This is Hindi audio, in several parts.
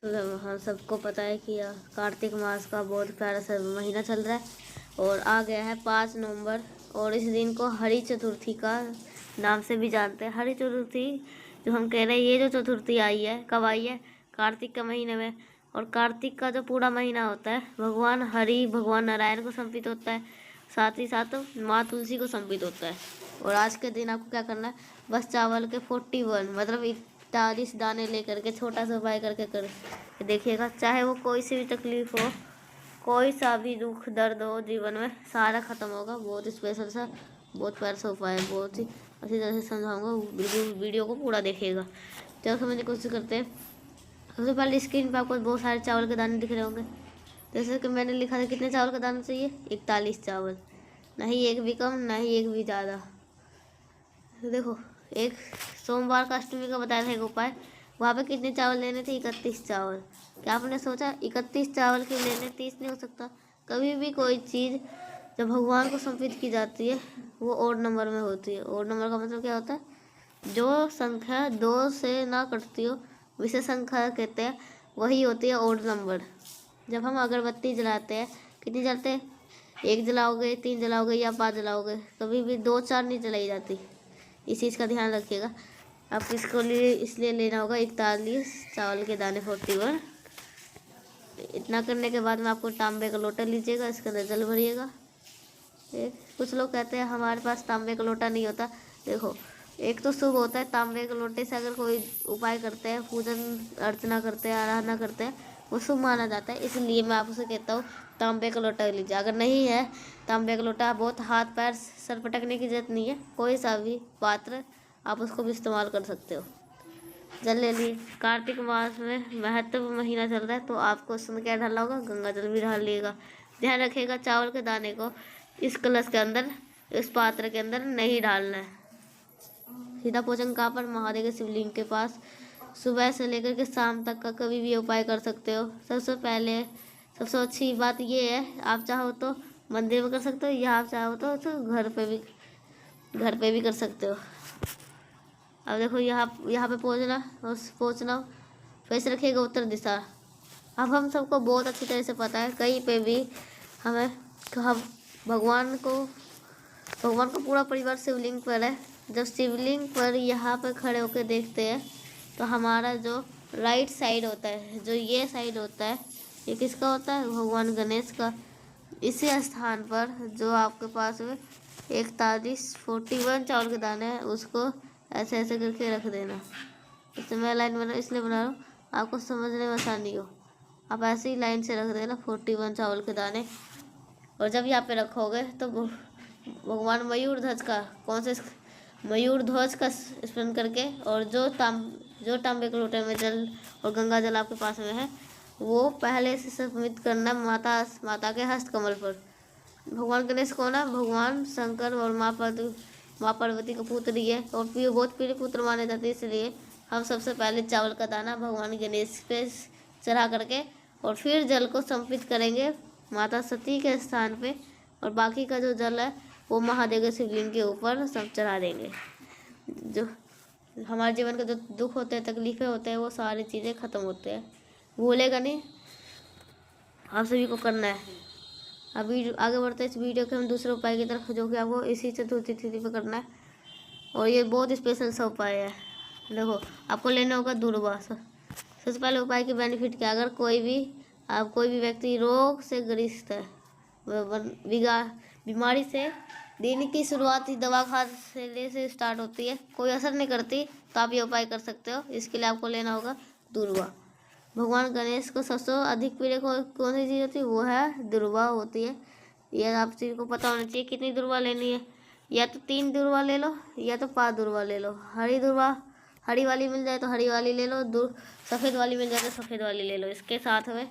हम सबको पता है कि कार्तिक मास का बहुत प्यारा सा महीना चल रहा है और आ गया है 5 नवंबर। और इस दिन को हरी चतुर्थी का नाम से भी जानते हैं। हरी चतुर्थी जो हम कह रहे हैं, ये जो चतुर्थी आई है कब आई है? कार्तिक के महीने में। और कार्तिक का जो पूरा महीना होता है भगवान हरि भगवान नारायण को समर्पित होता है, साथ ही साथ माँ तुलसी को समर्पित होता है। और आज के दिन आपको क्या करना है, बस चावल के 41 मतलब 41 दाने लेकर के छोटा सा उपाय करके कर देखिएगा। चाहे वो कोई सी भी तकलीफ हो, कोई सा भी दुख दर्द हो जीवन में, सारा खत्म होगा। बहुत स्पेशल सा, बहुत प्यारा सा उपाय है, बहुत ही अच्छी तरह से समझाऊंगा। बिल्कुल वीडियो को पूरा देखिएगा। चलो समझने की कोशिश करते हैं। सबसे पहले स्क्रीन पर आपको बहुत सारे चावल के दाने दिख रहे होंगे। जैसे कि मैंने लिखा था कितने चावल का दाना चाहिए, 41 चावल, नहीं एक भी कम नहीं एक भी ज़्यादा। देखो, एक सोमवार का अष्टमी का बताया था एक उपाय, वहाँ पे कितने चावल लेने थे, 31 चावल। क्या आपने सोचा 31 चावल क्यों लेने, 30 नहीं हो सकता? कभी भी कोई चीज़ जब भगवान को समर्पित की जाती है वो ओड नंबर में होती है। ओड नंबर का मतलब क्या होता है? जो संख्या 2 से ना कटती हो, विशेष संख्या कहते हैं, वही होती है ओड नंबर। जब हम अगरबत्ती जलाते हैं, कितनी जलाते हैं? 1 जलाओगे, 3 जलाओगे या 5 जलाओगे, कभी भी 2 4 नहीं जलाई जाती। इस चीज़ का ध्यान रखिएगा। आपको इसको लिए इसलिए लेना होगा 41 चावल के दाने 41। इतना करने के बाद में आपको तांबे का लोटा लीजिएगा, इसके अंदर जल भरिएगा। कुछ लोग कहते हैं हमारे पास तांबे का लोटा नहीं होता। देखो, एक तो शुभ होता है, तांबे के लोटे से अगर कोई उपाय करते हैं, पूजन अर्चना करते हैं, आराधना करते हैं, वो शुभ माना जाता है। इसलिए मैं आपसे कहता हूँ तांबे का लोटा लीजिए। अगर नहीं है तांबे का लोटा, बहुत हाथ पैर सर पटकने की जरूरत नहीं है, कोई सा भी पात्र आप उसको भी इस्तेमाल कर सकते हो। जल ले लिए। कार्तिक मास में महत्व महीना चल रहा है, तो आपको उसमें क्या डालना होगा, गंगा जल भी डाल लिएगा। ध्यान रखिएगा चावल के दाने को इस कलश के अंदर, इस पात्र के अंदर नहीं डालना है। सीधा पूजन कहाँ पर? महादेव के शिवलिंग के पास। सुबह से लेकर के शाम तक का कभी भी उपाय कर सकते हो। सबसे पहले सबसे अच्छी बात ये है, आप चाहो तो मंदिर में कर सकते हो, या आप चाहो तो घर पे भी कर सकते हो। अब देखो, यहाँ पे पहुँचना फेस रखिएगा उत्तर दिशा। अब हम सबको बहुत अच्छी तरह से पता है, कहीं पे भी हम भगवान को पूरा परिवार शिवलिंग पर है। जब शिवलिंग पर यहाँ पर खड़े होकर देखते हैं तो हमारा जो राइट साइड होता है, जो ये साइड होता है, ये किसका होता है? भगवान गणेश का। इसी स्थान पर जो आपके पास में 41 चावल के दाने हैं, उसको ऐसे ऐसे करके रख देना। इससे मैं लाइन इसलिए बना रहा हूँ आपको समझने में आसानी हो। आप ऐसे ही लाइन से रख देना 41 चावल के दाने। और जब यहाँ पे रखोगे तो भगवान मयूर ध्वज का, कौन से मयूर ध्वज का स्मरण करके, और जो तांबे के लोटे में जल और गंगा जल आपके पास में है, वो पहले से समर्पित करना माता के हस्त कमल पर। भगवान गणेश कौन है? भगवान शंकर और माँ पार्वती का पुत्र ही है, और बहुत प्रिय पुत्र माने जाते हैं। इसलिए हम सबसे पहले चावल का दाना भगवान गणेश पे चढ़ा करके, और फिर जल को समर्पित करेंगे माता सती के स्थान पे, और बाकी का जो जल है वो महादेव के शिवलिंग के ऊपर सब चढ़ा देंगे। जो हमारे जीवन के जो दुख होते हैं, तकलीफ़ें होते हैं, वो सारी चीज़ें ख़त्म होते हैं। भूलेगा नहीं, आप सभी को करना है। अभी आगे बढ़ते हैं इस वीडियो के हम दूसरे उपाय की तरफ, जो कि आपको इसी चतुर्थी तिथि पे करना है। और ये बहुत स्पेशल सा उपाय है। देखो, आपको लेना होगा दूर्वा। सबसे पहले उपाय की बेनिफिट क्या? अगर कोई भी व्यक्ति रोग से ग्रस्त है, बीमारी से, दिन की शुरुआत ही दवा खाने से स्टार्ट होती है, कोई असर नहीं करती, तो आप ये उपाय कर सकते हो। इसके लिए आपको लेना होगा दूर्वा। भगवान गणेश को सबसे अधिक प्रिय कौन सी चीज़ होती है? वो है दूर्वा होती है। यह आप चीज़ को पता होना चाहिए कितनी दूर्वा लेनी है। या तो 3 दूर्वा ले लो, या तो 5 दूर्वा ले लो। हरी वाली मिल जाए तो हरी वाली ले लो, सफ़ेद वाली मिल जाए तो सफ़ेद वाली ले लो। इसके साथ में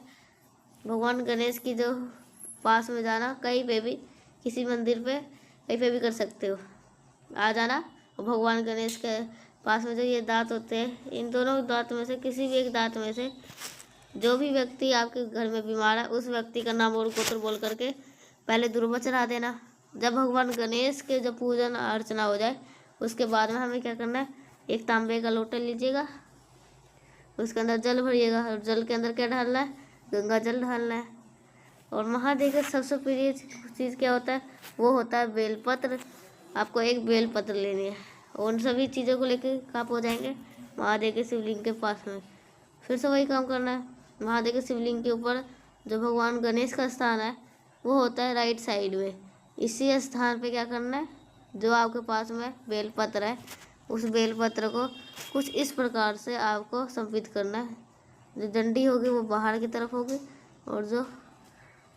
भगवान गणेश की जो पास में जाना, कहीं पे भी, किसी मंदिर पे कहीं पे भी कर सकते हो, आ जाना। और भगवान गणेश के पास में जो ये दांत होते हैं, इन दोनों दांत में से किसी भी एक दांत में से जो भी व्यक्ति आपके घर में बीमार है, उस व्यक्ति का नाम और गोत्र बोल करके पहले दूर्वा चढ़ा देना। जब भगवान गणेश के जब पूजन अर्चना हो जाए, उसके बाद में हमें क्या करना है, एक तांबे का लोटा लीजिएगा, उसके अंदर जल भरिएगा और जल के अंदर क्या डालना है, गंगा जल डालना है। और महादेव का सबसे प्रिय चीज़ क्या होता है, वो होता है बेलपत्र। आपको एक बेलपत्र लेनी है और उन सभी चीज़ों को लेकर कहाँ हो जाएंगे, महादेव के शिवलिंग के पास में। फिर से वही काम करना है। महादेव के शिवलिंग के ऊपर जो भगवान गणेश का स्थान है वो होता है राइट साइड में। इसी स्थान पे क्या करना है, जो आपके पास में बेलपत्र है उस बेलपत्र को कुछ इस प्रकार से आपको समर्पित करना है। जो डंडी होगी वो बाहर की तरफ होगी और जो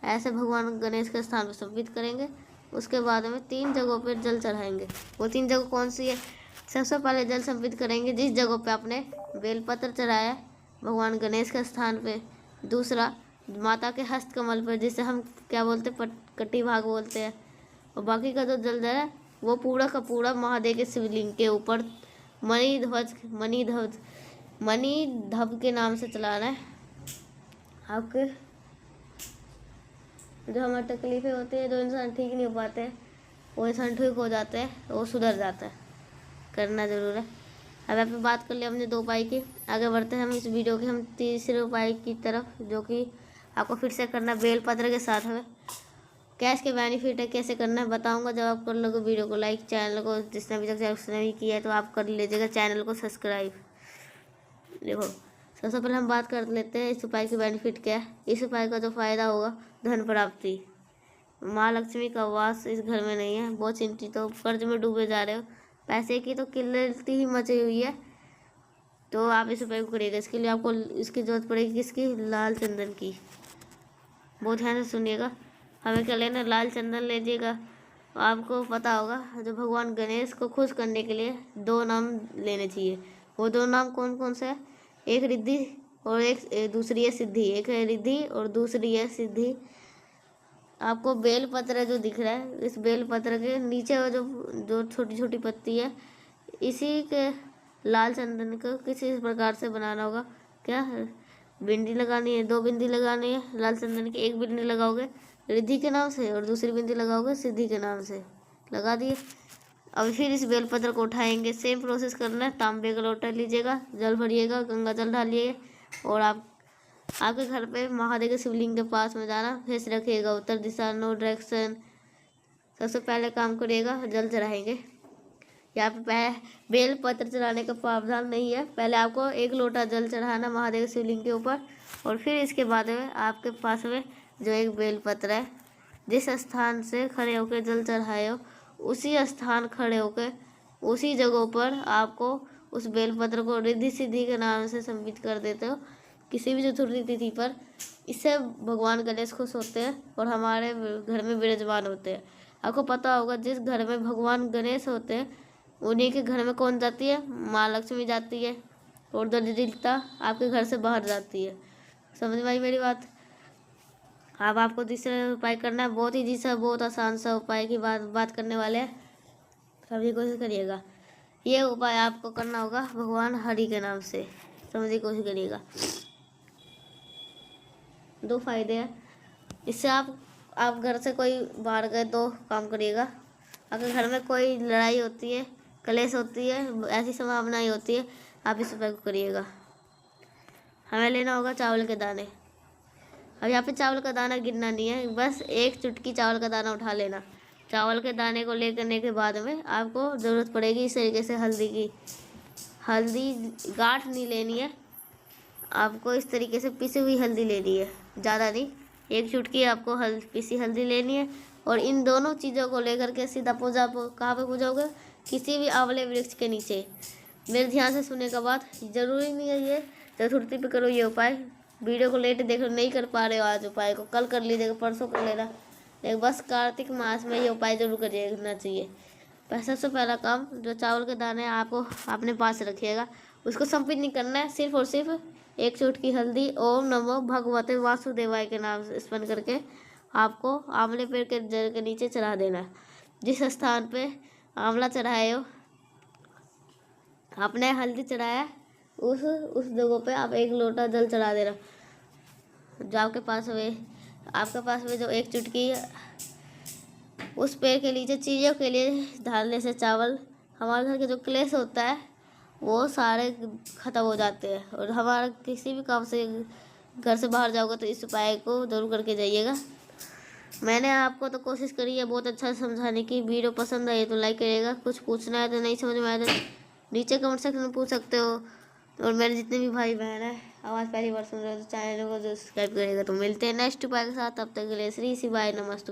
ऐसे भगवान गणेश के स्थान पर समर्पित करेंगे। उसके बाद में 3 जगहों पर जल चढ़ाएंगे। वो 3 जगह कौन सी है, सबसे पहले जल समर्पित करेंगे जिस जगह पे आपने बेलपत्र चढ़ाया भगवान गणेश के स्थान पे। दूसरा माता के हस्त कमल पर, जिसे हम क्या बोलते हैं, कटी भाग बोलते हैं। और बाकी का जो जल है वो पूरा का पूरा महादेव के शिवलिंग के ऊपर मणिध्वज के नाम से चलाना है। आपके जो हमारी तकलीफें होती है, जो इंसान ठीक नहीं हो पाते हैं, वो इंसान ठीक हो जाते हैं, वो सुधर जाता है। करना ज़रूर है। अब यहाँ पे बात कर लिया हमने 2 उपाय की। आगे बढ़ते हैं हम इस वीडियो के हम तीसरे उपाय की तरफ, जो कि आपको फिर से करना बेलपत्र के साथ है। क्या इसके बेनिफिट है, कैसे करना है बताऊंगा। जब आप कर लोगे वीडियो को लाइक, चैनल को जिसने अभी तक सब्सक्राइब नहीं किया है तो आप कर लीजिएगा चैनल को सब्सक्राइब। देखो सबसे पहले हम बात कर लेते हैं इस उपाय के बेनिफिट क्या है। इस उपाय का जो फ़ायदा होगा, धन प्राप्ति। माँ लक्ष्मी का वास इस घर में नहीं है, बहुत चिंतित हो, कर्ज में डूबे जा रहे हो, पैसे की तो किल्लती ही मची हुई है, तो आप इस उपाय को करिएगा। इसके लिए आपको इसकी ज़रूरत पड़ेगी किसकी, लाल चंदन की। बहुत ध्यान से सुनिएगा। हमें क्या लेना, लाल चंदन लीजिएगा। आपको पता होगा जो भगवान गणेश को खुश करने के लिए 2 नाम लेने चाहिए। वो 2 नाम कौन कौन से हैं, एक रिद्धि और एक दूसरी है सिद्धि। एक है रिद्धि और दूसरी है सिद्धि। आपको बेलपत्र जो दिख रहा है, इस बेलपत्र के नीचे वो जो छोटी छोटी पत्ती है, इसी के लाल चंदन को किसी प्रकार से बनाना होगा। क्या बिंदी लगानी है, 2 बिंदी लगानी है लाल चंदन की। एक बिंदी लगाओगे रिद्धि के नाम से और दूसरी बिंदी लगाओगे सिद्धि के नाम से। लगा दिए। अब फिर इस बेलपत्र को उठाएंगे, सेम प्रोसेस करना है। तांबे का लोटा लीजिएगा, जल भरिएगा, गंगा जल डालिएगा और आपके घर पे महादेव के शिवलिंग के पास में जाना, फेस रखिएगा उत्तर दिशा, नो डायरेक्शन। सबसे पहले काम करिएगा, जल चढ़ाएंगे। यहाँ पे बेलपत्र चढ़ाने का प्रावधान नहीं है। पहले आपको 1 लोटा जल चढ़ाना महादेव के शिवलिंग के ऊपर और फिर इसके बाद में आपके पास में जो एक बेलपत्र है, जिस स्थान से खड़े होकर जल चढ़ाए हो उसी स्थान खड़े होकर उसी जगहों पर आपको उस बेलपत्र को रिद्धि सिद्धि के नाम से समर्पित कर देते हो किसी भी चतुर्थी तिथि पर। इससे भगवान गणेश खुश होते हैं और हमारे घर में विराजमान होते हैं। आपको पता होगा जिस घर में भगवान गणेश होते हैं उन्हीं के घर में कौन जाती है, माँ लक्ष्मी जाती है और दरिद्रता आपके घर से बाहर जाती है। समझ में आई मेरी बात। अब आपको तीसरा उपाय करना है, बहुत ही सा बहुत आसान सा उपाय की बात करने वाले हैं। सभी कोशिश करिएगा। ये उपाय आपको करना होगा भगवान हरि के नाम से। समझने की कोशिश करिएगा। 2 फायदे हैं इससे। आप घर से कोई बाहर गए तो काम करिएगा। अगर घर में कोई लड़ाई होती है, कलेश होती है, ऐसी संभावना ही होती है, आप इस उपाय को करिएगा। हमें लेना होगा चावल के दाने। अब यहाँ पे चावल का दाना गिनना नहीं है, बस 1 चुटकी चावल का दाना उठा लेना। चावल के दाने को ले करने के बाद में आपको ज़रूरत पड़ेगी इस तरीके से हल्दी की। हल्दी गांठ नहीं लेनी है, आपको इस तरीके से पिसी हुई हल्दी लेनी है, ज़्यादा नहीं। 1 चुटकी आपको पिसी हल्दी लेनी है और इन दोनों चीज़ों को लेकर के सीधा कहाँ पे पूजाओगे, किसी भी आंवले वृक्ष के नीचे। मेरे ध्यान से सुनने का बात, ज़रूरी नहीं है ये चतुर्थी पे करो ये उपाय। वीडियो को लेट देख लो, नहीं कर पा रहे हो आज उपाय को, कल कर लीजिएगा, परसों कर लेना, लेकिन बस कार्तिक मास में ये उपाय जरूर करना चाहिए। सबसे पहला काम, जो चावल के दाने आपको अपने पास रखिएगा, उसको संपित नहीं करना है। सिर्फ और सिर्फ 1 चुटकी हल्दी, ओम नमो भगवते वासुदेवाय के नाम से स्मरण करके आपको आंवले पेड़ के जड़ के नीचे चढ़ा देना है। जिस स्थान पे आंवला चढ़ाए हो, आपने हल्दी चढ़ाया, उस जगह पे आप 1 लोटा जल चढ़ा देना। जो आपके पास में जो 1 चुटकी उस पेड़ के नीचे चीज़ों के लिए डालने से चावल, हमारे घर के जो क्लेश होता है वो सारे ख़त्म हो जाते हैं। और हमारा किसी भी काम से घर से बाहर जाओगे तो इस उपाय को ज़रूर करके जाइएगा। मैंने आपको तो कोशिश करी है बहुत अच्छा समझाने की। वीडियो पसंद आई तो लाइक करिएगा। कुछ पूछना है तो नहीं समझ में आया तो नीचे कमेंट सेक्शन में पूछ सकते हो। और मेरे जितने भी भाई बहन हैं आवाज़ पहली बार सुन रहे हो तो चैनल को सब्सक्राइब करिएगा। तो मिलते हैं नेक्स्ट उपाय के साथ, तब तक के लिए श्री शिवाय नमस्तु।